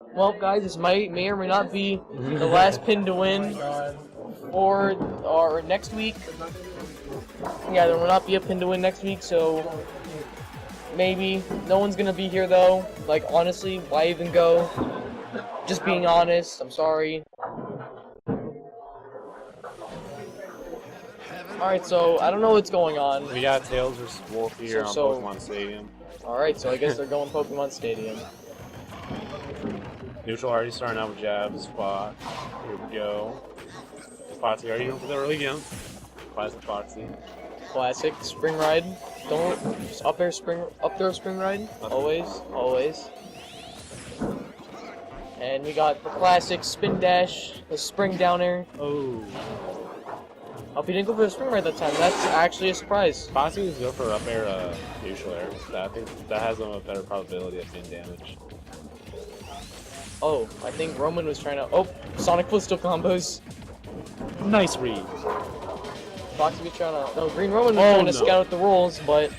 Well, guys, this may or may not be the last pin to win or next week. Yeah, there will not be a pin to win next week, so maybe. No one's gonna be here though. Like, honestly, why even go? Just being honest, I'm sorry. Alright, so I don't know what's going on. We got Tails vs. Wolf here on So- Pokemon Stadium. Alright, so I guess they're going Pokemon Stadium. Neutral already starting out with jabs. Spot. Here we go. FoxY already going for the early game. Classic FoxY. Classic spring ride. Don't just up there spring ride. Always, always. And we got the classic spin dash, the spring downer. Oh. Oh, if he didn't go for the spring ride that time, that's actually a surprise. FoxY was go for up air, neutral air. I think that has a better probability of being damage. Oh, I think Roman was trying to. Oh, Sonic footstool combos. Nice read. FoxY was trying to. No, Green Roman was trying to scout out the rolls, but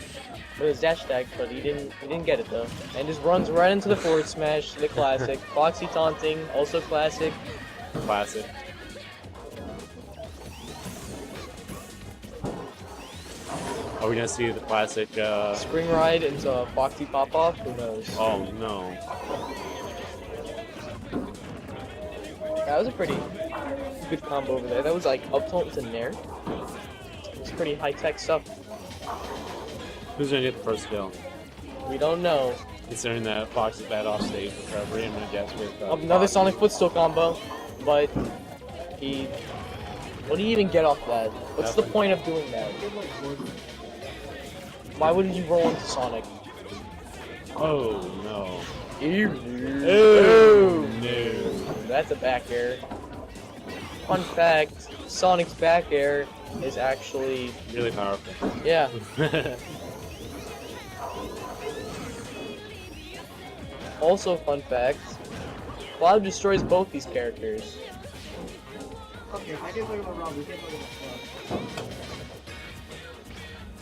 with his dash attack, but he didn't get it though. And just runs right into the forward smash, the classic. FoxY taunting, also classic. Classic. Are we gonna see the classic? Spring ride into a FoxY pop off? Who knows? Oh no. That was a pretty good combo over there. That was like up tilt to nair. It's pretty high tech stuff. Who's gonna get the first kill? We don't know. Considering that Fox is bad off stage recovery, I'm gonna guess with Another FoxY. Sonic footstool combo, but he. What do you even get off that? What's the point of doing that? Why wouldn't you roll into Sonic? Oh no. Ew. Oh no. That's a back air. Fun fact, Sonic's back air is actually, Really powerful. yeah. Also, fun fact, Cloud destroys both these characters.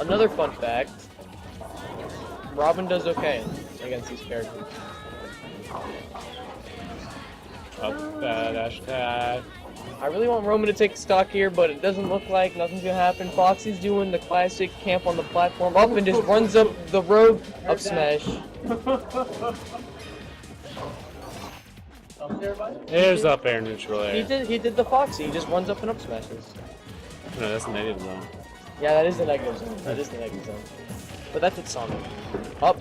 Another fun fact, Robin does okay against these characters. Up dash attack. I really want Roman to take stock here, but it doesn't look like nothing's gonna happen. FoxY's doing the classic camp on the platform up and just runs up the road up smash. There's up air neutral air. He did the FoxY, he just runs up and up smashes. No, that's negative though. Yeah, that is the negative zone. That is the negative zone. But that's its Sonic. Up.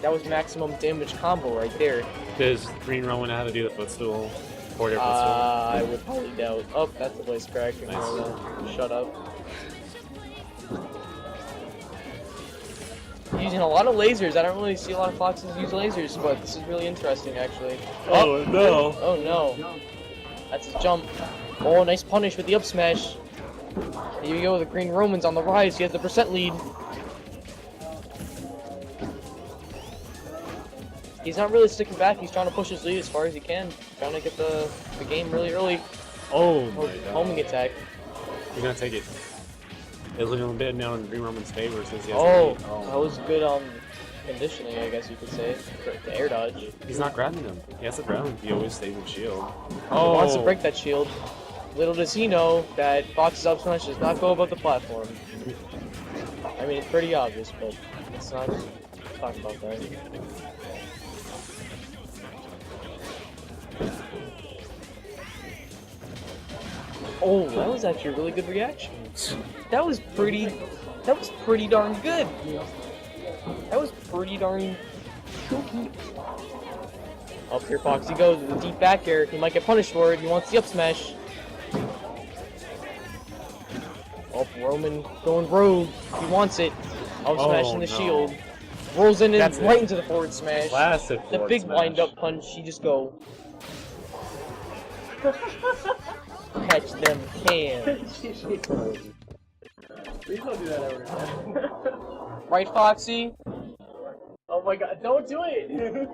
That was maximum damage combo right there. Does Green Rowan know how to do the footstool? Forward air footstool? I would probably doubt. Oh, that's the voice crack. Nice. Shut up. Using a lot of lasers. I don't really see a lot of Foxes use lasers, but this is really interesting actually. Oh no! Oh no. That's his jump. Oh, nice punish with the up smash. Here you go, the Green Roman's on the rise. He has the percent lead. He's not really sticking back. He's trying to push his lead as far as he can. Trying to get the game really early. Oh my god. Homing attack. He's gonna take it. It's looking a bit now in Green Roman's favor since he has Oh, the lead. that was good conditioning, I guess you could say. The air dodge. He's not grabbing him. He has to grab him. He always stays with shield. He wants to break that shield. Little does he know that Fox's up smash does not go above the platform. I mean, it's pretty obvious, but let's not talk about that. Oh, that was actually a really good reaction. That was pretty darn good. That was pretty darn kooky. Up here, FoxY goes with the deep back air. He might get punished for it. He wants the up smash. Oh, Roman going rogue. He wants it. Up smash in the shield. Rolls in and right into the forward smash. Classic The forward big smash. wind up punch. You just go. Catch them cans. Please don't do that ever. Right, FoxY? Oh my god, don't do it!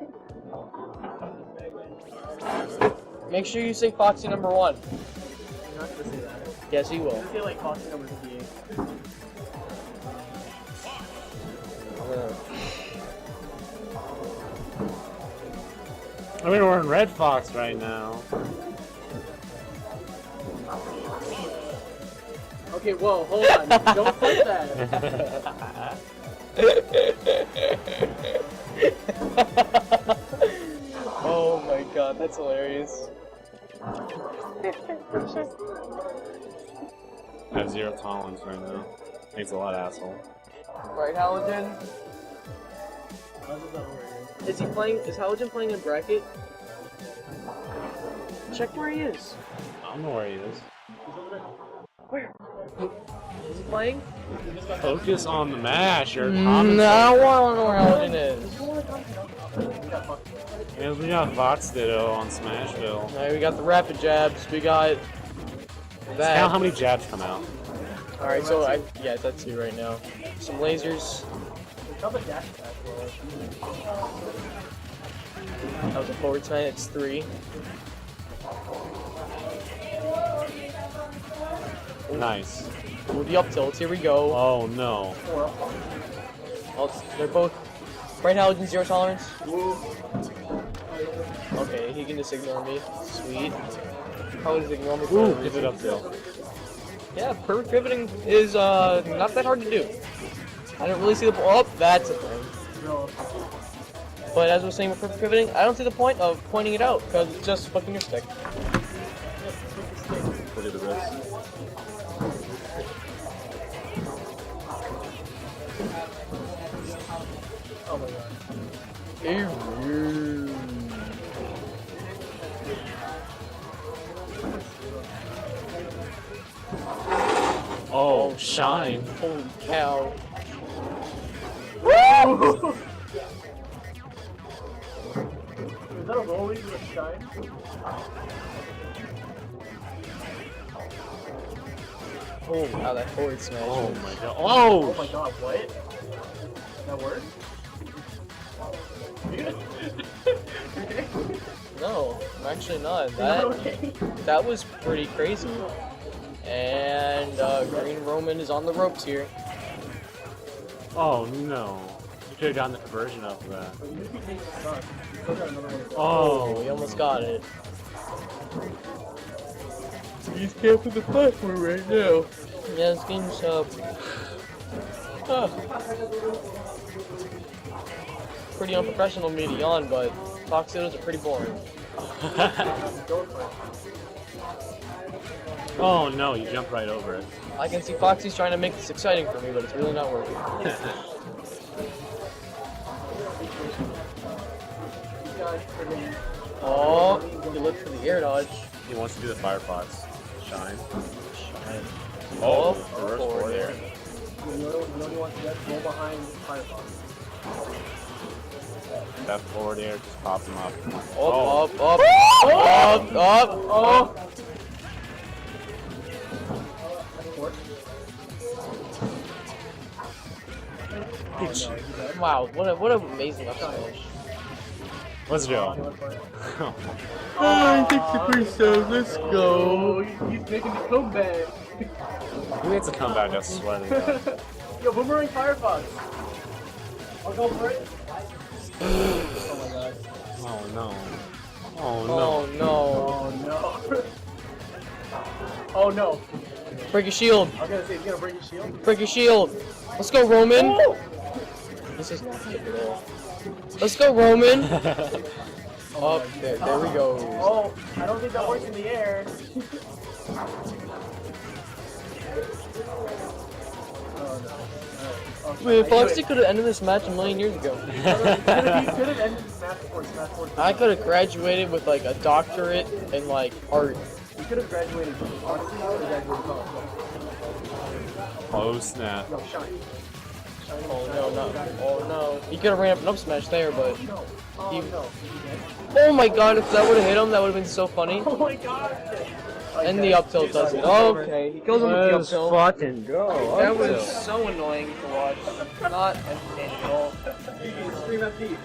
Make sure you say FoxY number 1. You're not gonna say that. Yes, he will. You say like FoxY number 58. I mean, we're in Red Fox right now. Okay, whoa, hold on. Don't put that. Oh my god, that's hilarious. I have 0 tolerance right now. Thanks a lot, asshole. Right, Halogen? Is he playing? Is Halogen playing in bracket? Check where he is. I don't know where he is. Where? Is he playing? Focus on the match. You're No, I commentating. want to know where Halogen is. Yeah, we got Vox Ditto on Smashville. Alright, we got the rapid jabs. We got Count that. how many jabs come out. Alright, so yeah, that's it right now. Some lasers. That was a forward smash. It's 3. Nice. Ooh, the up tilts. Here we go. Oh no. Oh, they're both. Right now, 0 tolerance. Okay, he can just ignore me. Sweet. How does he ignore me? Ooh, pivot up tilt. Yeah, perfect pivoting is not that hard to do. I don't really see the point. Oh, that's a thing. But as I was saying with perfect pivoting, I don't see the point of pointing it out because it's just fucking your stick. Look at this. Oh my god. Oh, shine. Holy cow. Is that a rolling with a shine? Oh, wow, that forward smash. Oh my god. Oh Oh! my god, what? That worked? No, I'm actually not. Okay. That was pretty crazy. And Green Roman is on the ropes here. Oh no. You could have gotten the conversion off of that. Oh, we almost got it. He's camping the platform right now. Yeah, this game's pretty unprofessional meeting on, but Foxy's are pretty boring. Oh no, you jumped right over it. I can see Foxy's trying to make this exciting for me, but it's really not working. Oh, he looked for the air dodge. He wants to do the Firefox. Shine. Oh, reverse forward forward air. You know what you want to do? Go behind Firefox. That forward air just popped him up. Oh, up. Oh! Wow, what an amazing up smash. Let's go. Oh, 60%, let's go. Oh, he's making the comeback. Who needs to come back? I swear to God. Yo, Boomerang Firefox. I'll go for it. Oh my god. Oh no. Oh no. Oh no. Oh no. Oh no. Break your shield. I was gonna say, he's gonna break his shield. Break your shield. Let's go, Roman. Oh! This is not good at all. Let's go, Roman. Oh, there we go. Oh, I don't think that works in the air. Oh no. Man, Foxy could have ended this match a million years ago. He could have ended the Smash 4. I could have graduated with like a doctorate in like art. He could have graduated from Odyssey or graduated college. Oh snap. No, shine. Oh no, no. Oh no. He could have ran up an up smash there, but. No. Oh no. Oh my god, if that would have hit him, that would have been so funny. Oh my god. And the up tilt does it. Okay, he kills him with the up tilt. fucking go. That was so annoying to watch. Not entertaining at all. Stream FD.